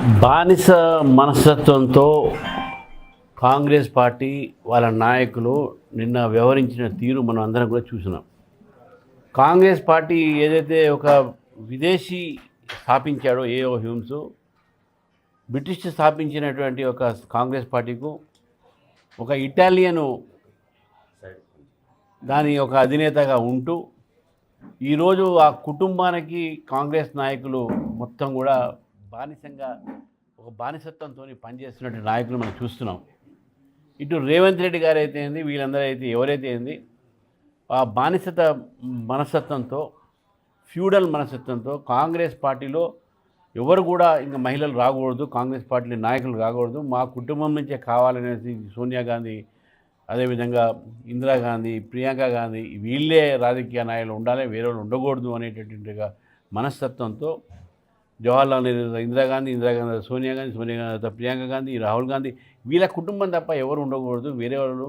బానిస మనస్తత్వంతో కాంగ్రెస్ పార్టీ వాళ్ళ నాయకులు నిన్న వ్యవహరించిన తీరు మనం అందరం కూడా చూసినాం. కాంగ్రెస్ పార్టీ ఏదైతే ఒక విదేశీ స్థాపించాడో ఏఓ హ్యూమ్స్, బ్రిటిష్ స్థాపించినటువంటి ఒక కాంగ్రెస్ పార్టీకు ఒక ఇటాలియను దాని ఒక అధినేతగా ఉంటూ ఈరోజు ఆ కుటుంబానికి కాంగ్రెస్ నాయకులు మొత్తం కూడా బానిసంగా ఒక బానిసత్వంతో పనిచేస్తున్న నాయకులు మనం చూస్తున్నాం. ఇటు రేవంత్ రెడ్డి గారు అయితే ఏంది, వీళ్ళందరూ అయితే ఎవరైతే ఏంది, ఆ బానిసత మనస్తత్వంతో, ఫ్యూడల్ మనస్తత్వంతో కాంగ్రెస్ పార్టీలో ఎవరు కూడా ఇంకా మహిళలు రాకూడదు, కాంగ్రెస్ పార్టీ నాయకులు రాకూడదు, మా కుటుంబం నుంచే కావాలనేసి సోనియా గాంధీ, అదేవిధంగా ఇందిరాగాంధీ, ప్రియాంక గాంధీ వీళ్ళే రాజకీయ నాయకులు ఉండాలి, వేరే వాళ్ళు ఉండకూడదు అనేటటువంటి మనస్తత్వంతో జవహర్లాల్ నెహ్రూ, ఇందిరాగాంధీ, సోనియా గాంధీ, ప్రియాంక గాంధీ, రాహుల్ గాంధీ వీళ్ళ కుటుంబం తప్ప ఎవరు ఉండకూడదు, వేరే వాళ్ళు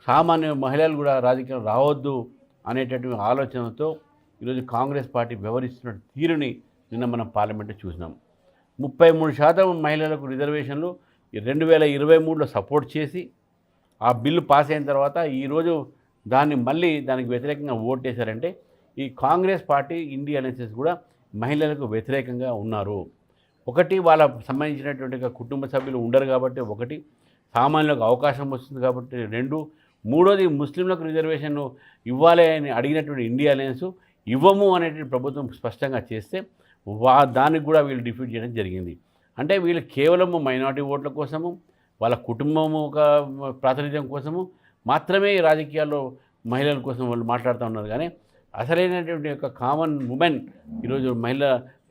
సామాన్య మహిళలు కూడా రాజకీయం రావద్దు అనేటటువంటి ఆలోచనతో ఈరోజు కాంగ్రెస్ పార్టీ వ్యవహరిస్తున్న తీరుని నిన్న మనం పార్లమెంట్లో చూసినాం. 33% మహిళలకు రిజర్వేషన్లు 2023లో సపోర్ట్ చేసి ఆ బిల్లు పాస్ అయిన తర్వాత ఈరోజు దానికి వ్యతిరేకంగా ఓటేశారంటే ఈ కాంగ్రెస్ పార్టీ, ఇండియా అలయన్స్ కూడా మహిళలకు వ్యతిరేకంగా ఉన్నారు. ఒకటి, వాళ్ళ సంబంధించినటువంటి కుటుంబ సభ్యులు ఉండరు కాబట్టి, ఒకటి సామాన్యులకు అవకాశం వస్తుంది కాబట్టి, రెండు, మూడోది ముస్లింలకు రిజర్వేషన్ ఇవ్వాలి అని అడిగినటువంటి ఇండియా అలయన్స్ ఇవ్వము అనేటువంటి ప్రభుత్వం స్పష్టంగా చేస్తే దానికి కూడా వీళ్ళు డిఫీట్ చేయడం జరిగింది. అంటే వీళ్ళు కేవలము మైనారిటీ ఓట్ల కోసము, వాళ్ళ కుటుంబము ఒక ప్రాతినిధ్యం కోసము మాత్రమే రాజకీయాల్లో మహిళల కోసం వాళ్ళు మాట్లాడుతూ ఉన్నారు. కానీ అసలైనటువంటి యొక్క కామన్ ఉమెన్ ఈరోజు మహిళ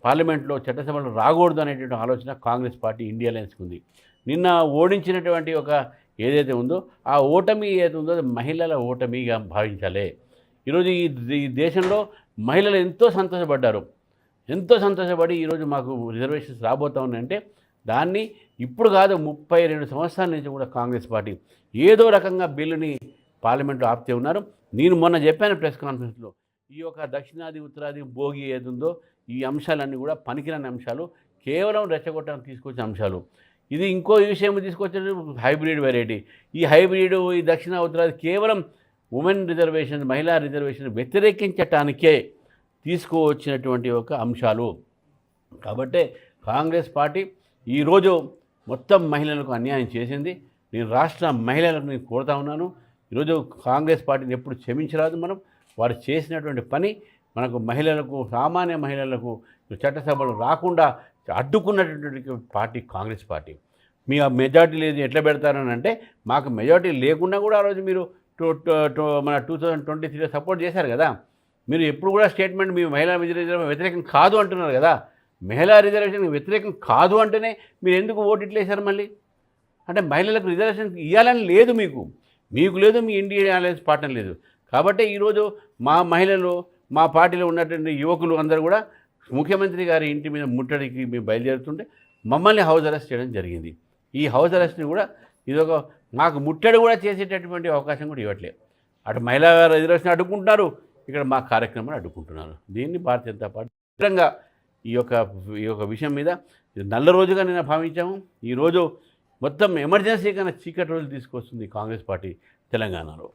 పార్లమెంట్లో, చట్టసభలో రాకూడదు అనేటువంటి ఆలోచన కాంగ్రెస్ పార్టీ, ఇండియా అలయన్స్కి ఉంది. నిన్న ఓడించినటువంటి ఒక ఏదైతే ఉందో ఆ ఓటమి ఏదైతే ఉందో అది మహిళల ఓటమిగా భావించాలి. ఈరోజు ఈ దేశంలో మహిళలు ఎంతో సంతోషపడి ఈరోజు మాకు రిజర్వేషన్స్ రాబోతా ఉన్నాయంటే దాన్ని ఇప్పుడు కాదు 32 సంవత్సరాల నుంచి కూడా కాంగ్రెస్ పార్టీ ఏదో రకంగా బిల్లుని పార్లమెంట్లో ఆపుతూ ఉన్నారు. నేను మొన్న చెప్పాను ప్రెస్ కాన్ఫరెన్స్లో, ఈ యొక్క దక్షిణాది ఉత్తరాది భోగి ఏదుందో ఈ అంశాలన్నీ కూడా పనికిరాని అంశాలు, కేవలం రెచ్చగొట్టడానికి తీసుకొచ్చిన అంశాలు. ఇది ఇంకో విషయం తీసుకొచ్చేది హైబ్రిడ్ వెరైటీ. ఈ హైబ్రిడ్, ఈ దక్షిణ ఉత్తరాది కేవలం ఉమెన్ రిజర్వేషన్, మహిళా రిజర్వేషన్ వ్యతిరేకించటానికే తీసుకువచ్చినటువంటి ఒక అంశాలు. కాబట్టే కాంగ్రెస్ పార్టీ ఈరోజు మొత్తం మహిళలకు అన్యాయం చేసింది. నేను రాష్ట్ర మహిళలకు నేను కోరుతా ఉన్నాను, ఈరోజు కాంగ్రెస్ పార్టీని ఎప్పుడు క్షమించరాదు. వారు చేసినటువంటి పని మనకు మహిళలకు, సామాన్య మహిళలకు చట్టసభలు రాకుండా అడ్డుకున్నటువంటి పార్టీ కాంగ్రెస్ పార్టీ. మీ మెజార్టీ లేదు ఎట్లా పెడతారని అంటే, మాకు మెజార్టీ లేకుండా కూడా ఆ రోజు మీరు మన 2023లో సపోర్ట్ చేశారు కదా. మీరు ఎప్పుడు కూడా స్టేట్మెంట్ మీ మహిళా రిజర్వేషన్ వ్యతిరేకం కాదు అంటున్నారు కదా. మహిళా రిజర్వేషన్ వ్యతిరేకం కాదు అంటేనే మీరు ఎందుకు ఓటు ఇట్లా వేశారు మళ్ళీ? అంటే మహిళలకు రిజర్వేషన్ ఇవ్వాలని లేదు, మీకు లేదు, మీ ఇండియా అలయన్స్ పార్ట్నర్ లేదు. కాబట్టి ఈరోజు మా మహిళలు, మా పార్టీలో ఉన్నటువంటి యువకులు అందరూ కూడా ముఖ్యమంత్రి గారి ఇంటి మీద ముట్టడికి మేము బయలుదేరుతుంటే మమ్మల్ని హౌస్ అరెస్ట్ చేయడం జరిగింది. ఈ హౌస్ అరెస్ట్ని కూడా ఇదొక మాకు ముట్టడి కూడా చేసేటటువంటి అవకాశం కూడా ఇవ్వట్లేదు. అటు మహిళా రిజర్వేషన్ అడ్డుకుంటున్నారు, ఇక్కడ మా కార్యక్రమాన్ని అడ్డుకుంటున్నారు. దీన్ని భారతీయ జనతా పార్టీ తీవ్రంగా ఈ యొక్క విషయం మీద నల్ల రోజుగా నేను భావించాము. ఈరోజు మొత్తం ఎమర్జెన్సీ కన్నా చీకటి రోజులు తీసుకొస్తుంది కాంగ్రెస్ పార్టీ తెలంగాణలో.